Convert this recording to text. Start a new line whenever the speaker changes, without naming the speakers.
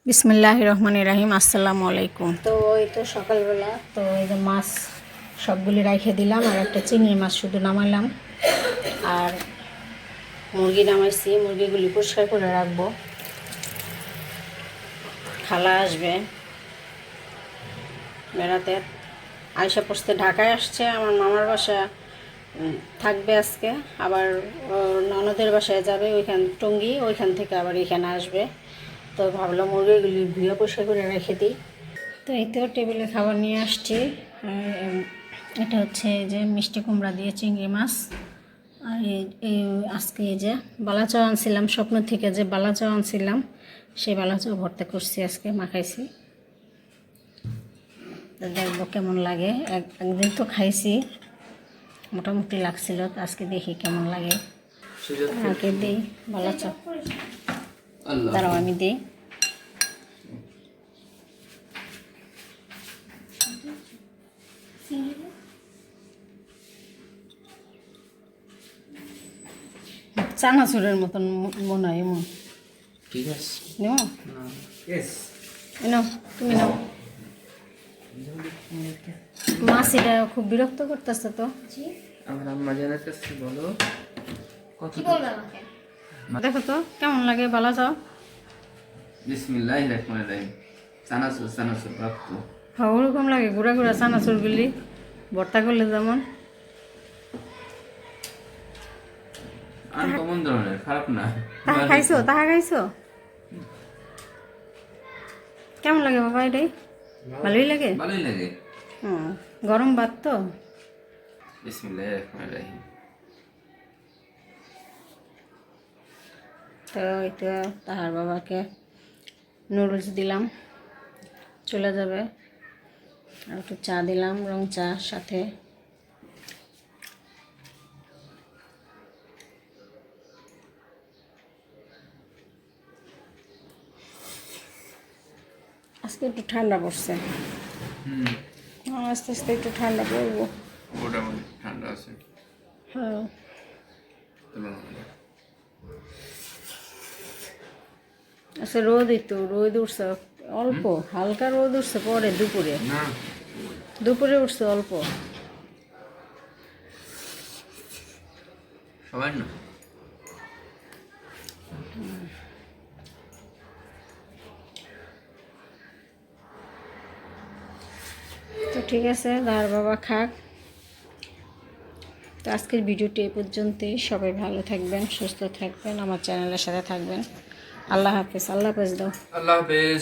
বিসমিল্লাহির রহমানির রহিম। আসসালামু আলাইকুম। তো এই তো সকালবেলা তো এই যে মাছ সবগুলি রাইখে দিলাম, আর একটা চিংড়ি মাছ শুধু নামাইলাম, আর মুরগি নামাইছি। মুরগিগুলি পরিষ্কার করে রাখবো, খালা আসবে বেড়াতে। আয়সা পড়তে ঢাকায় আসছে, আমার মামার বাসা থাকবে আজকে, আবার ওর ননদের বাসায় যাবে ওইখান টঙ্গী, ওইখান থেকে আবার এখানে আসবে। তো ভাবলাম মুরগিগুলি ধুয়ে পরিষ্কার করে রেখে দিই। তো এই তো টেবিলে খাবার নিয়ে আসছি। এটা হচ্ছে এই যে মিষ্টি কুমড়া দিয়ে চিংড়ি মাছ, আর এই আজকে এই যে বালাচাও আনছিলাম, স্বপ্ন থেকে যে বালাচাও আনছিলাম সেই বালাচাও ভর্তা করছি, আজকে মাখাইছি। তো দেখবো কেমন লাগে। একদিন তো খাইছি, মোটামুটি লাগছিল, তো আজকে দেখি কেমন লাগে। আগে দিই বালাচা, দাঁড়াও আমি দিই। চানাচুরের মতন মনে হয় এমন।
ঠিক আছে
নেও, নাও তুমি নাও। মাছ এটা খুব বিরক্ত করতেছে তো।
আমার আম্মা জানার কাছে বলো কত
দেখো তো কেমন লাগে, বালা যাও।
বিসমিল্লাহির রহমানির রহিম। চানাচুর প্রাপ্ত।
হ্যাঁ ওরকম লাগে, গুঁড়া গুঁড়া চানাচুরগুলি ভর্তা করলে যেমন।
আনকমন ধরনের, খারাপ না।
তাহা খাইছো, তাহা খাইছো? কেমন লাগে বাবা এটাই? ভালোই লাগে।
ভালোই লাগে।
হুম, গরম ভাত তো।
বিসমিল্লাহির রহমানির রহিম।
তো এই তো তাহার বাবাকে নুডলস দিলাম, চলে যাবে। আর একটু চা দিলাম, রং চা সাথে। আজকে একটু ঠান্ডা পড়ছে। আস্তে আস্তে একটু ঠান্ডা পড়বো।
মোটামুটি ঠান্ডা আছে।
হ্যাঁ, আচ্ছা রোদই তো, রোদ উঠছে অল্প, হালকা রোদ উঠছে পরে দুপুরে,
না
দুপুরে উঠছে অল্প।
সবাই না।
তো ঠিক আছে, দার বাবা খাক। তো আজকের ভিডিওটি এ পর্যন্তই। সবাই ভালো থাকবেন, সুস্থ থাকবেন, আমার চ্যানেলের সাথে থাকবেন। আল্লাহ হাফেজ। আল্লাহ হাফেজ দাও।
আল্লাহ হাফেজ।